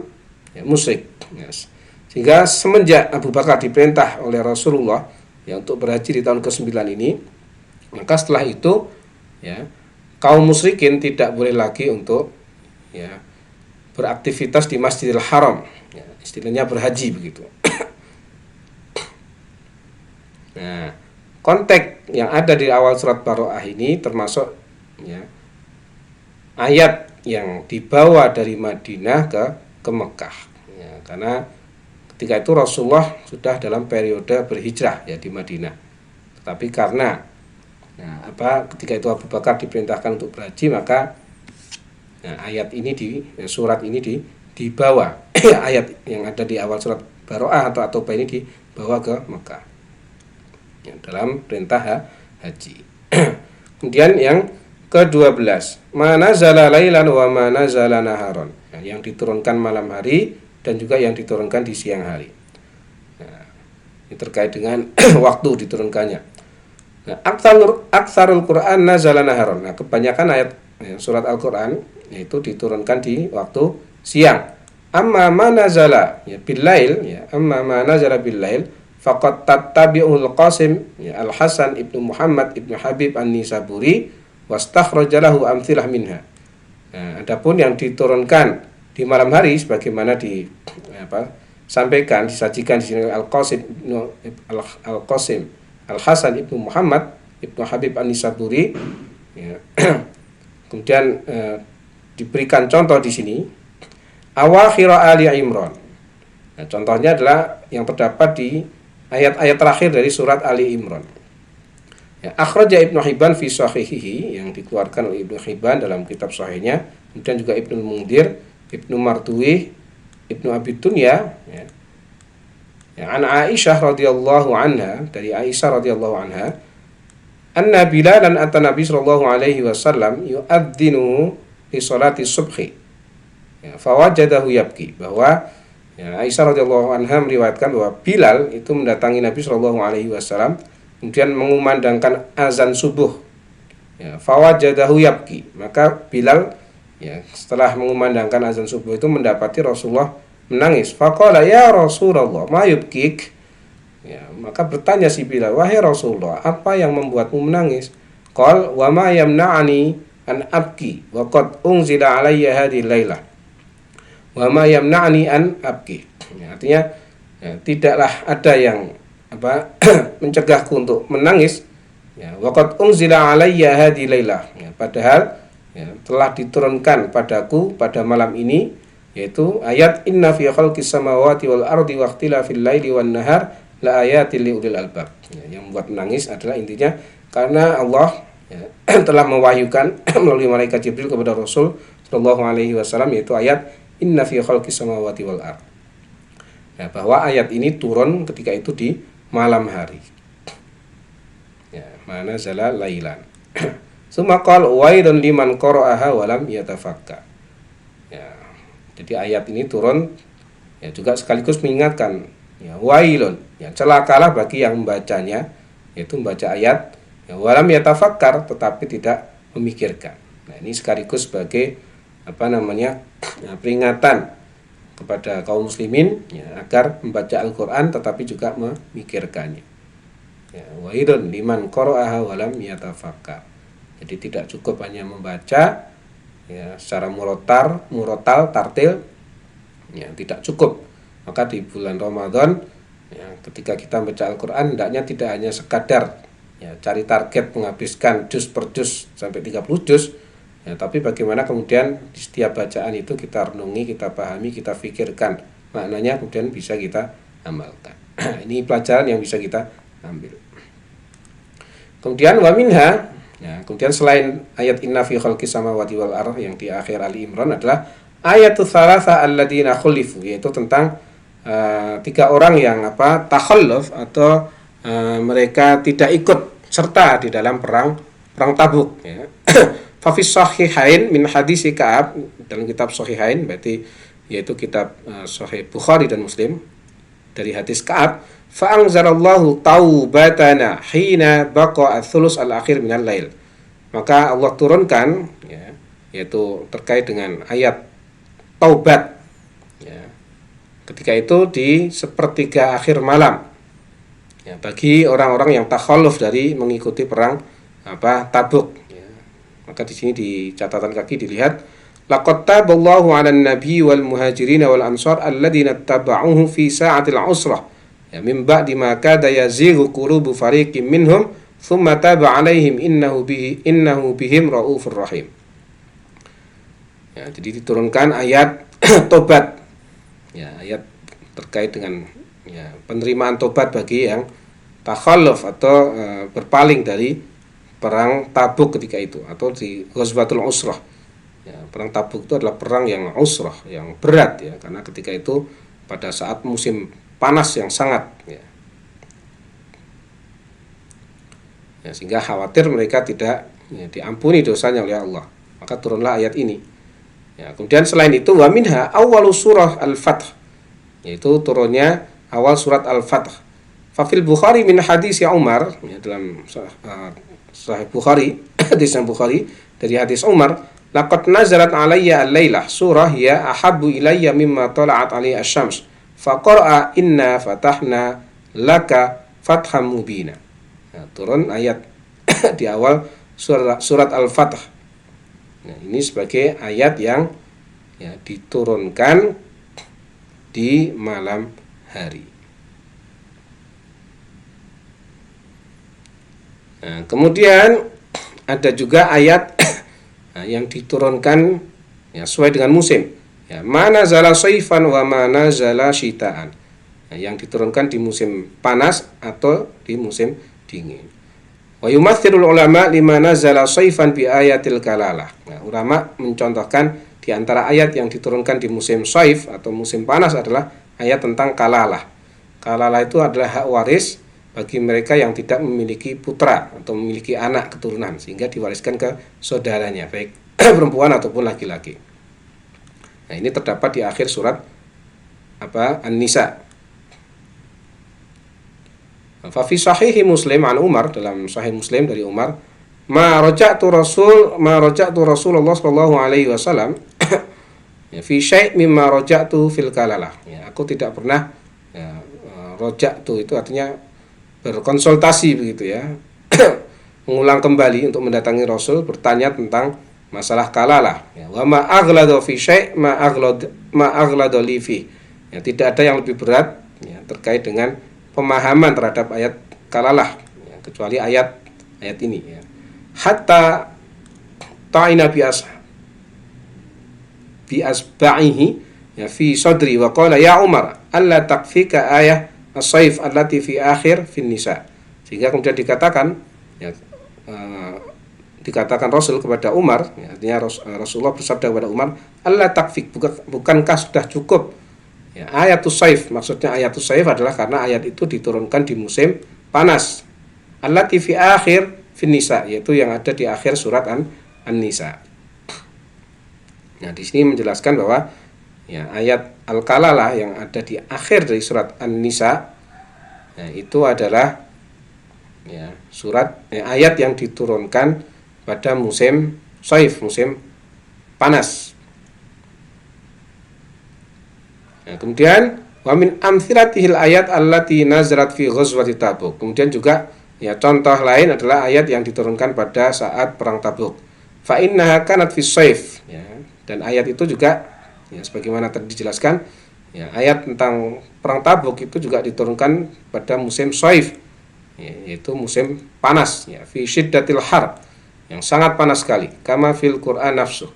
Speaker 1: ya, musyrik. Yes. Sehingga semenjak Abu Bakar diperintah oleh Rasulullah ya untuk berhaji di tahun ke-9 ini, maka setelah itu ya kaum musyrikin tidak boleh lagi untuk ya beraktivitas di Masjidil Haram ya, istilahnya berhaji begitu. Nah, konteks yang ada di awal surat Baro'ah ini termasuk ya, ayat yang dibawa dari Madinah ke Mekah ya, karena ketika itu Rasulullah sudah dalam periode berhijrah ya di Madinah. Tetapi karena ketika itu Abu Bakar diperintahkan untuk berhaji, maka ayat ini surat ini dibawa ayat yang ada di awal surat Baroah atau At-Taubah ini dibawa ke Mekah ya, dalam perintah haji. Kemudian yang ke-12, ma nazala lailan wa ma nazala naharon, yang diturunkan malam hari dan juga yang diturunkan di siang hari. Nah, ini terkait dengan waktu diturunkannya. Nah, aktsarul Quran nazala naharon. Nah, kebanyakan ayat surat Al-Qur'an yaitu diturunkan di waktu siang. Amma ma nazala ya billail ya, amma ma nazala billail faqad tattabi'ul Qasim ya, Al-Hasan ibnu Muhammad ibnu Habib An-Nisaburi wastakhraja lahu amtsilah minha. Nah, adapun yang diturunkan di malam hari sebagaimana sampaikan disajikan di sini Al-Qasim Al-Qasim Al-Hasan ibnu Muhammad ibnu Habib An-Nisaburi ya. Kemudian diberikan contoh di sini awakhir Ali Imran. Nah, contohnya adalah yang terdapat di ayat-ayat terakhir dari surat Ali Imran. Ya, akhraja Ibnu Hibban fi sahihihi, yang dikeluarkan oleh Ibnu Hibban dalam kitab sahihnya, kemudian juga Ibnu Mundir, Ibnu Martuwih, Ibnu Abi Dunya ya. Ya, an Aisyah radhiyallahu anha, dari Aisyah radhiyallahu anha, anna Bilalan ata Nabi sallallahu alaihi wasallam yu'adzinu li salati subhi. Ya, fawajadahu yabki, bahwa ya, Aisyah radhiyallahu anha meriwayatkan bahwa Bilal itu mendatangi Nabi sallallahu alaihi wasallam kemudian mengumandangkan azan subuh. Ya, fawajadahu yabki, maka Bilal ya, setelah mengumandangkan azan subuh itu mendapati Rasulullah menangis. Faqala ya Rasulullah ma yubkik. Ya, maka bertanya si Bilal, wahai Rasulullah, apa yang membuatmu menangis? Qal wa ma yamna'ani an abki wa qad unzila alayya hadhihi lailah. Wa ma yamna'ni an abki. Ya, artinya ya, tidaklah ada yang mencegahku untuk menangis. Ya, wa qad unzila alayya hadhihi lailah. Ya, padahal ya, telah diturunkan padaku pada malam ini, yaitu ayat inna fi khalqis samawati wal ardi wa ikhtilafil laili wan nahar la ayatil liulil albab. Ya, yang membuat menangis adalah intinya karena Allah ya, telah mewahyukan melalui malaikat Jibril kepada Rasul sallallahu alaihi wasallam, yaitu ayat inna fi khalqis samawati wal ard. Ya, bahwa ayat ini turun ketika itu di malam hari. Ya, mana zala lailan. Summa qala wailun liman qara'aha wa lam yatafakka. Ya, jadi ayat ini turun ya juga sekaligus mengingatkan ya, wailun, ya, celakalah bagi yang membacanya, yaitu membaca ayat ya, walam yatafakkar, tetapi tidak memikirkan. Nah, ini sekaligus sebagai ya, peringatan kepada kaum muslimin ya, agar membaca Al-Qur'an tetapi juga memikirkannya. Ya, wailun liman qara'aha wa lam yatafakkar. Jadi tidak cukup hanya membaca ya, secara murotal, tartil ya, tidak cukup. Maka di bulan Ramadan ya, ketika kita membaca Al-Qur'an hendaknya tidak hanya sekadar ya, cari target menghabiskan juz per juz sampai 30 juz ya, tapi bagaimana kemudian di setiap bacaan itu kita renungi, kita pahami, kita fikirkan maknanya, kemudian bisa kita amalkan. Ini pelajaran yang bisa kita ambil. Kemudian wa minha ya, kemudian selain ayat inna fi khalqis samawati wal ardh yang di akhir Ali Imran adalah ayatul tsalatsa alladziina khulifu, yaitu tentang tiga orang yang takhalluf atau mereka tidak ikut serta di dalam perang Tabuk ya. Fa fi sahihain min hadis Ka'ab, dalam kitab sahihain berarti yaitu kitab Sahih Bukhari dan Muslim, dari hadis Ka'ab, fa anzalallahu taubatana hina baqa ats-tsulus al-akhir minal lail. Maka Allah turunkan ya, yaitu terkait dengan ayat taubat ya, ketika itu di sepertiga akhir malam ya, bagi orang-orang yang takhalluf dari mengikuti perang Tabuk ya. Maka di sini di catatan kaki dilihat laqad taballahu 'alan nabiy wal muhajirin wal ansar alladziina tabauhu fi sa'atil 'usrah ya, min ba'di ma kada yazighu qulubu fariqin minhum thumma taba 'alaihim innahu bihim raufur rahim. Ya, jadi diturunkan ayat tobat ya, ayat terkait dengan ya, penerimaan tobat bagi yang takhalluf atau berpaling dari perang Tabuk ketika itu, atau di Ghazwatul Usrah Ya, perang Tabuk itu adalah perang yang usrah, yang berat ya, karena ketika itu pada saat musim panas yang sangat ya. Ya, sehingga khawatir mereka tidak ya, diampuni dosanya oleh Allah. Maka turunlah ayat ini. Ya, kemudian selain itu wa minha awwalu surah Al-Fath, yaitu turunnya awal surat Al-Fath. Fafil Bukhari min hadis ya Umar, ya, dalam Sahih Bukhari, hadis Bukhari dari hadis Umar, laqad nazalat alayya al-lailah surah ya ahabbu ilayya mimma tala'at alayhi asy-syams. Faqara'a inna fatahna laka fatham mubina. Nah, turun ayat di awal surat Al-Fath. Nah, ini sebagai ayat yang ya, diturunkan di malam hari. Nah, kemudian ada juga ayat yang diturunkan ya, sesuai dengan musim. Ya, mana zala saifan wa mana zala syitaan. Nah, yang diturunkan di musim panas atau di musim dingin. Wa yumaththilul ulama lima nazala saifan bi ayatil kalalah. Nah, ulama mencontohkan di antara ayat yang diturunkan di musim saif atau musim panas adalah ayat tentang kalalah. Kalalah itu adalah hak waris bagi mereka yang tidak memiliki putra atau memiliki anak keturunan sehingga diwariskan ke saudaranya baik perempuan ataupun laki-laki. Nah, ini terdapat di akhir surat An-Nisa. Fa fi sahihi Muslim an Umar, dalam sahih Muslim dari Umar, ma raja'tu Rasulullah sallallahu alaihi wasallam ya fi syai' mimma raja'tu fil kalalah. Ya, aku tidak pernah ya, raja'tu itu artinya berkonsultasi begitu ya. Mengulang kembali untuk mendatangi Rasul bertanya tentang masalah kalalah ya. Wa ma aghladu fi syai' ma aghladu li fi. Ya, tidak ada yang lebih berat ya, terkait dengan pemahaman terhadap ayat kalalah ya, kecuali ayat ini ya. Hatta ta'ina bi asba'ihi ya fi sadri wa qala ya Umar alla takfika ayah as-saif allati fi akhir fin nisa. Sehingga kemudian dikatakan ya, dikatakan Rasul kepada Umar ya, artinya Rasulullah bersabda kepada Umar, Allah takfik, bukankah sudah cukup ya, ayatus saif. Maksudnya ayatus saif adalah karena ayat itu diturunkan di musim panas. Allati fi akhir fin nisa, yaitu yang ada di akhir surat An-Nisa. Nah, di sini menjelaskan bahwa ya, ayat Al-Kalalah yang ada di akhir dari surat An-Nisa ya, itu adalah ya, ayat yang diturunkan pada musim saif, musim panas. Nah, kemudian wa min amtsilatihil ayat allati nazarat fi ghazwati Tabuk. Kemudian juga ya, contoh lain adalah ayat yang diturunkan pada saat perang Tabuk. Fa innaha kanat fi saif ya, dan ayat itu juga ya, sebagaimana tadi dijelaskan, ya, ayat tentang perang Tabuk itu juga diturunkan pada musim saif, ya, yaitu musim panas, ya, fi syiddatil har, yang sangat panas sekali, kama fil Quran nafsu.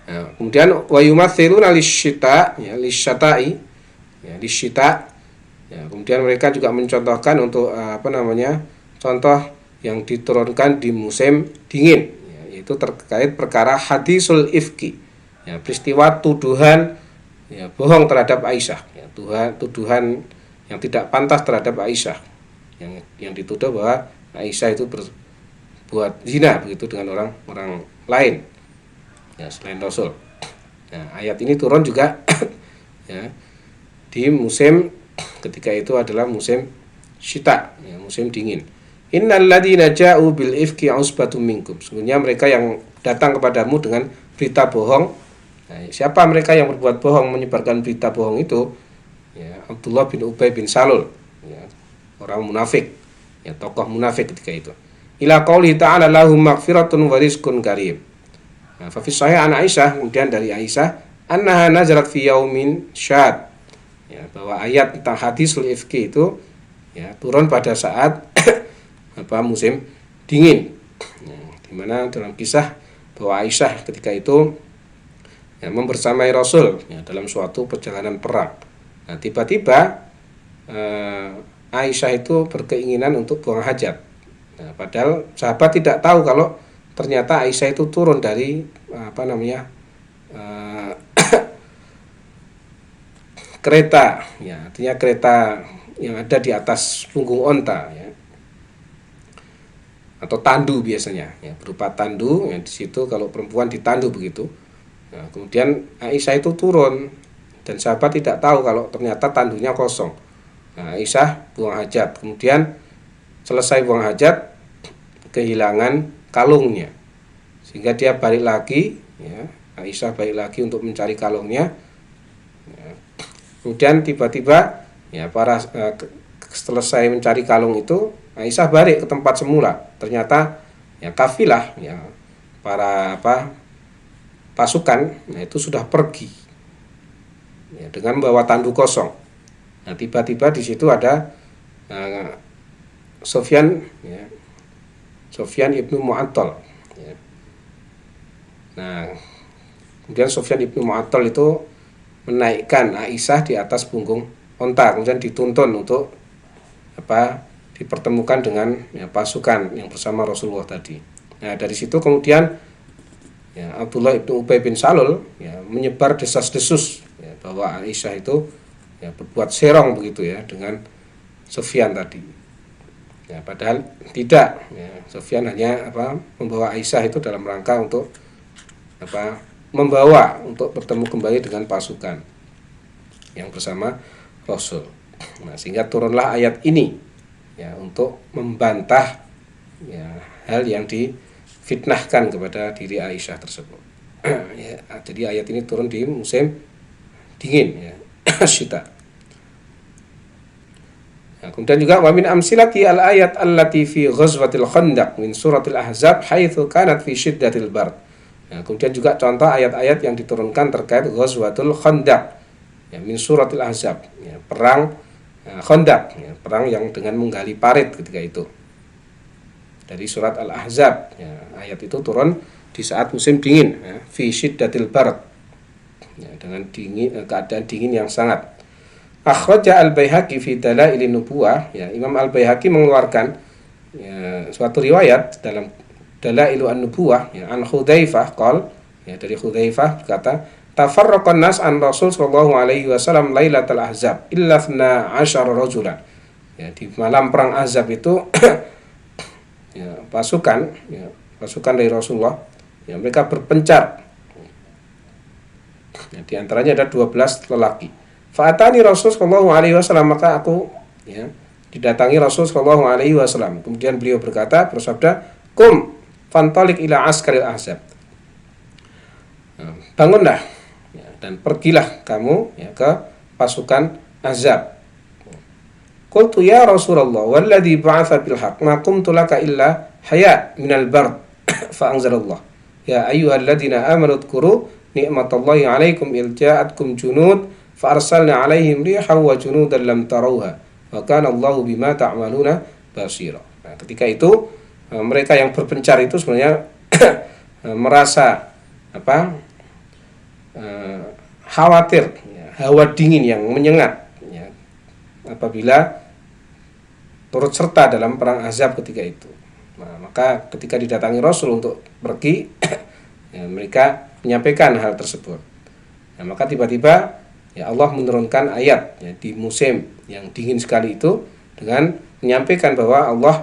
Speaker 1: Nah, kemudian wa yumathiluna lisyita, ya, lisyata'i, ya, lisyita, ya, kemudian mereka juga mencontohkan untuk contoh yang diturunkan di musim dingin, ya, yaitu terkait perkara hadisul ifki. Ya, peristiwa tuduhan ya, bohong terhadap Aisyah ya, tuduhan yang tidak pantas terhadap Aisyah yang dituduh bahwa Aisyah itu berbuat zina begitu dengan orang lain ya, selain Rasul. Nah, ayat ini turun juga ya, di musim ketika itu adalah musim syita ya, musim dingin. Innal ladzina ja'u bil ifki usbatum minkum. Sesungguhnya mereka yang datang kepadamu dengan berita bohong. Nah, siapa mereka yang berbuat bohong, menyebarkan berita bohong itu? Ya, Abdullah bin Ubay bin Salul, ya, orang munafik, ya, tokoh munafik ketika itu. Ila qauli ta'ala lahum maghfiratun wa rizqun karim. Nah, fa fi sahih an Aisyah, kemudian dari Aisyah, annaha nazarat fi yaumin syad. Ya, bahwa ayat tentang hadisul ifki itu ya, turun pada saat musim dingin. Ya, di mana dalam kisah bahwa Aisyah ketika itu ya, membersamai Rasul ya, dalam suatu perjalanan perang. Nah, tiba-tiba Aisyah itu berkeinginan untuk buang hajat. Nah, padahal sahabat tidak tahu kalau ternyata Aisyah itu turun dari eh, kereta, ya, artinya kereta yang ada di atas punggung onta, ya, atau tandu biasanya, ya, berupa tandu. Ya, di situ kalau perempuan ditandu begitu. Nah, kemudian Aisyah itu turun dan sahabat tidak tahu kalau ternyata tandunya kosong. Nah, Aisyah buang hajat, kemudian selesai buang hajat kehilangan kalungnya, sehingga dia balik lagi, ya, Aisyah balik lagi untuk mencari kalungnya. Ya, kemudian tiba-tiba, ya, selesai mencari kalung itu, Aisyah balik ke tempat semula. Ternyata, ya, kafilah, ya, para pasukan, nah, itu sudah pergi, ya, dengan membawa tandu kosong. Nah, tiba-tiba di situ ada Sofyan, ya, Sofyan ibnu Mu'attal, ya. Nah, kemudian Sofyan ibnu Mu'attal itu menaikkan Aisyah di atas punggung onta, kemudian dituntun untuk dipertemukan dengan, ya, pasukan yang bersama Rasulullah tadi. Nah, dari situ kemudian, ya, Abdullah ibnu Ubay bin Salul, ya, menyebar desas-desus, ya, bahwa Aisyah itu, ya, berbuat serong begitu, ya, dengan Sofyan tadi. Ya, padahal tidak, ya, Sofyan hanya membawa Aisyah itu dalam rangka untuk membawa untuk bertemu kembali dengan pasukan yang bersama Rasul. Nah, sehingga turunlah ayat ini, ya, untuk membantah, ya, hal yang difitnahkan kepada diri Aisyah tersebut. Ya, jadi ayat ini turun di musim dingin, ya, syita. Nah, kemudian juga wa min amsilati al-ayat allati fi ghazwatil Khandaq min suratil Ahzab haitsu kanat fi syiddatil bard. Nah, kemudian juga contoh ayat-ayat yang diturunkan terkait ghazwatul Khandaq, ya, min suratil Ahzab, ya, perang Khandaq, ya, perang yang dengan menggali parit ketika itu. Dari surat Al-Ahzab, ya, ayat itu turun di saat musim dingin, ya, fi syiddatil bard, ya, dengan keadaan dingin yang sangat. Akhraja Al-Baihaqi fi Dalailin Nubuwah, ya, Imam Al-Baihaqi mengeluarkan, ya, suatu riwayat dalam Dalailu An-Nubuwah, ya, an Hudzaifah qol, ya, dari Hudzaifah berkata, tafarraqan nas an Rasul sallallahu alaihi wasallam lailatul Ahzab illa 12 rajulan. Ya, di malam perang Ahzab itu ya, pasukan dari Rasulullah, ya, mereka berpencar. Ya, di antaranya ada 12 lelaki. Fa'atani Rasul sallallahu alaihi wasallam, maka aku, ya, didatangi Rasul sallallahu alaihi wasallam. Kemudian beliau bersabda, kum fantalik ila askaril Ahzab. Bangunlah, ya, dan pergilah kamu, ya, ke pasukan Ahzab. Qultu ya Rasulullah walladzi ba'atsa bil haqq ma qumtu laka illa haya minal bard fa anzalallah ya ayyuhalladzina amanu dzkuru ni'matallahi 'alaikum il ja'atkum junud fa arsalna 'alaihim rihan wa junudan lam tarawha wa kana Allahu bima ta'maluna basira. Nah, ketika itu mereka yang berpencar itu sebenarnya merasa khawatir, ya, hawa dingin yang menyengat, ya, apabila turut serta dalam perang Ahzab ketika itu. Nah, maka ketika didatangi Rasul untuk pergi, ya, mereka menyampaikan hal tersebut. Nah, maka tiba-tiba, ya, Allah menurunkan ayat, ya, di musim yang dingin sekali itu dengan menyampaikan bahwa Allah,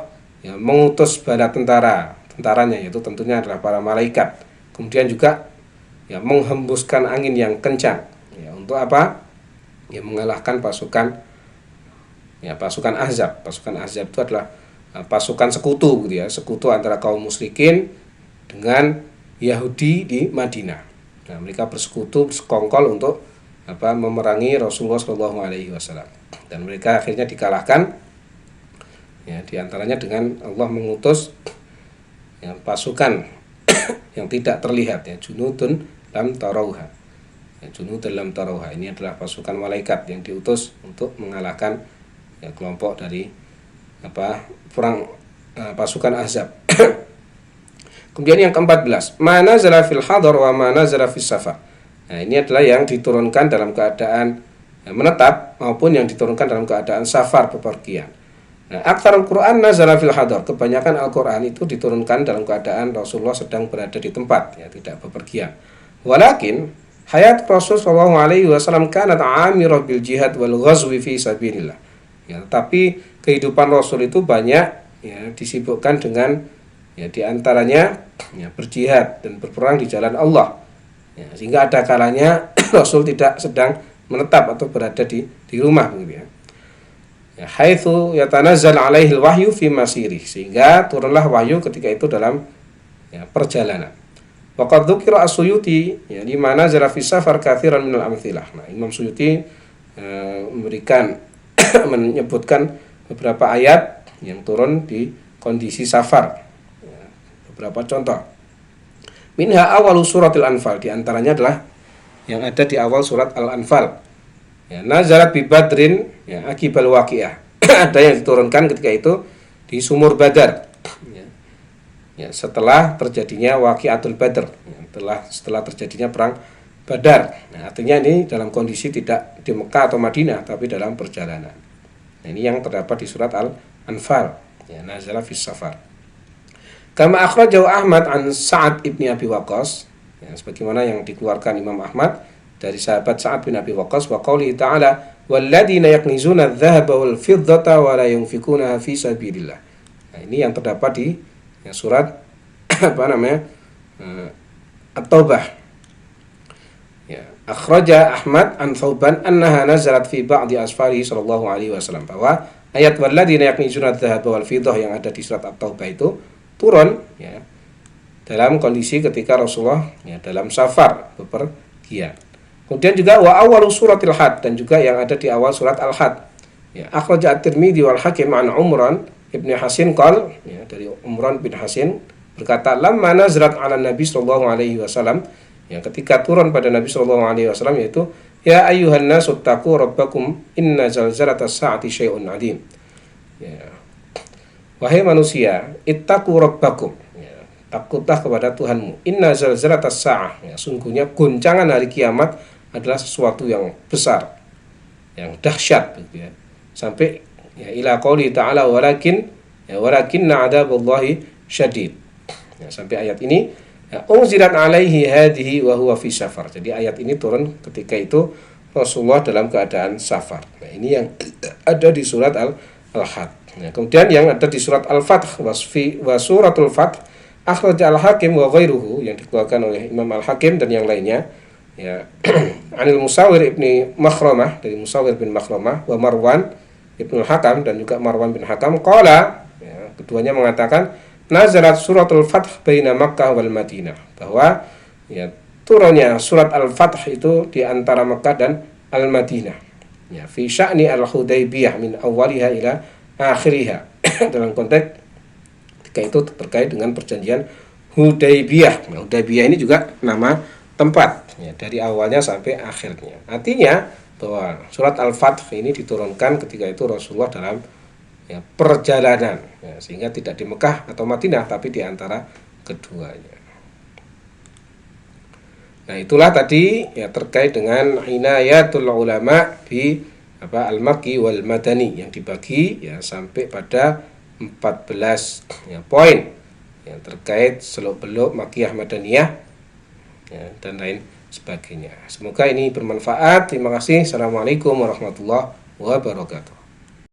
Speaker 1: ya, mengutus bala tentaranya, yaitu tentunya adalah para malaikat. Kemudian juga, ya, menghembuskan angin yang kencang, ya, untuk apa? Ya, mengalahkan pasukan Ahzab. Pasukan Ahzab itu adalah pasukan sekutu, gitu ya, sekutu antara kaum musyrikin dengan Yahudi di Madinah. Nah, mereka bersekutu, bersekongkol untuk memerangi Rasulullah SAW. Dan mereka akhirnya dikalahkan, ya, diantaranya dengan Allah mengutus, ya, pasukan yang tidak terlihat, ya, junudun lam tarauha. Ya, junudun lam tarauha ini adalah pasukan malaikat yang diutus untuk mengalahkan, ya, kelompok dari pasukan Ahzab. Kemudian yang ke-14, ma nazala fil hadar wa ma nazala fis safar. Nah, ini adalah yang diturunkan dalam keadaan menetap maupun yang diturunkan dalam keadaan safar, bepergian. Nah, aktsarul Quran nazala fil hadar. Kebanyakan Al-Qur'an itu diturunkan dalam keadaan Rasulullah sedang berada di tempat, ya, tidak bepergian. Walakin hayat Rasul sallallahu alaihi wasallam kanat amirah bil jihad wal ghazwi fi sabilillah. Ya, tapi kehidupan Rasul itu banyak, ya, disibukkan dengan, ya, diantaranya, ya, berjihad dan berperang di jalan Allah. Ya, sehingga ada kalanya Rasul tidak sedang menetap atau berada di rumah, gitu ya. Ya, haitsu yatanazzal alaihi wahyu fi masirih, sehingga turunlah wahyu ketika itu dalam, ya, perjalanan. Waqad dzukira As-Suyuti, ya, di mana nazala fi safar katsiran minal amtsilah. Nah, Imam Suyuti memberikan menyebutkan beberapa ayat yang turun di kondisi safar. Ya, beberapa contoh. Minha awalu suratil Anfal, di antaranya adalah yang ada di awal surat Al-Anfal. Ya, nazalat bi Badrin, ya, akibal waqiah. Ada yang diturunkan ketika itu di sumur Badar. Ya, ya, setelah terjadinya waqiatul Badr, ya, setelah terjadinya perang Badar. Nah, artinya ini dalam kondisi tidak di Mekah atau Madinah, tapi dalam perjalanan. Nah, ini yang terdapat di surat Al-Anfal. Ya, nazalat fis safar. Kama akhrajahu Ahmad an Sa'ad ibni Abi Waqqas, ya, sebagaimana yang dikeluarkan Imam Ahmad dari sahabat Sa'ad bin Abi Waqqas, wa qoulihi ta'ala walladzina yaknizuna adh-dhahaba wal fiddata wa la yunfikunaha fi sabilillah. Nah, ini yang terdapat di, ya, surat apa namanya? At-Taubah. Ya, akhraja Ahmad an Thauban annaha nazalat fi ba'di asfarihi sallallahu alaihi wasallam, bahwa ayat walladzina yaknizuna adh-dhahaba wal fiddah yang ada di surat At-Taubah itu turun, ya, dalam kondisi ketika Rasulullah, ya, dalam safar, bepergian. Kemudian juga wa awalu suratil Had, dan juga yang ada di awal surat Al-Had. Ya, akhraja At-Tirmidzi wal Hakim an Umran ibn Hasin qol, ya, dari Umran bin Hasin berkata, lamma nazalat 'ala Nabi sallallahu alaihi wasallam, yang ketika turun pada Nabi sallallahu alaihi wasallam, yaitu ya ayyuhan nasu taqu rabbakum inna zalzalatas sa'ati syai'un 'adzim. Ya, wahai manusia, ittaqu rabbakum, ya, takutlah kepada Tuhanmu. Inna zalzalatas sa'ah, ya, sungguhnya guncangan hari kiamat adalah sesuatu yang besar, yang dahsyat, gitu ya. Sampai, ya, ila qouli ta'ala walakinna 'adzaballahi syadid. Ya, sampai ayat ini, ya, unzilat alaihi hadhihi wa huwa fi safar. Jadi ayat ini turun ketika itu Rasulullah dalam keadaan safar. Nah, ini yang ada di surat Al-Had. Nah, kemudian yang ada di surat Al-Fath wa suratul Fath akhraj Al-Hakim wa ghairuhu, yang dikeluarkan oleh Imam Al-Hakim dan yang lainnya, ya, Anil Musawwir ibni Makhramah, dari Musawwir bin Makhramah, wa Marwan ibnu Hakam, dan juga Marwan bin Hakam, qala, ya, keduanya mengatakan nazalat suratul Fath baina Makkah wal Madinah, bahwa, ya, turunnya surat Al-Fath itu di antara Makkah dan Al-Madinah, ya, fi sya'ni al-Hudaybiyah min awwaliha ila akhiriha. Dalam konteks ketika itu terkait dengan perjanjian Hudaybiyah. Nah, Hudaybiyah ini juga nama tempat, ya, dari awalnya sampai akhirnya. Artinya bahwa surat Al-Fath ini diturunkan ketika itu Rasulullah dalam, ya, perjalanan, ya, sehingga tidak di Mekah atau Madinah, tapi di antara keduanya. Nah, itulah tadi, ya, terkait dengan inayatul ulama bi al-Makki wal Madani, yang dibagi, ya, sampai pada 14, ya, poin yang terkait seluk-beluk Makkiyah Madaniyah, ya, dan lain sebagainya. Semoga ini bermanfaat. Terima kasih. Assalamualaikum warahmatullahi wabarakatuh.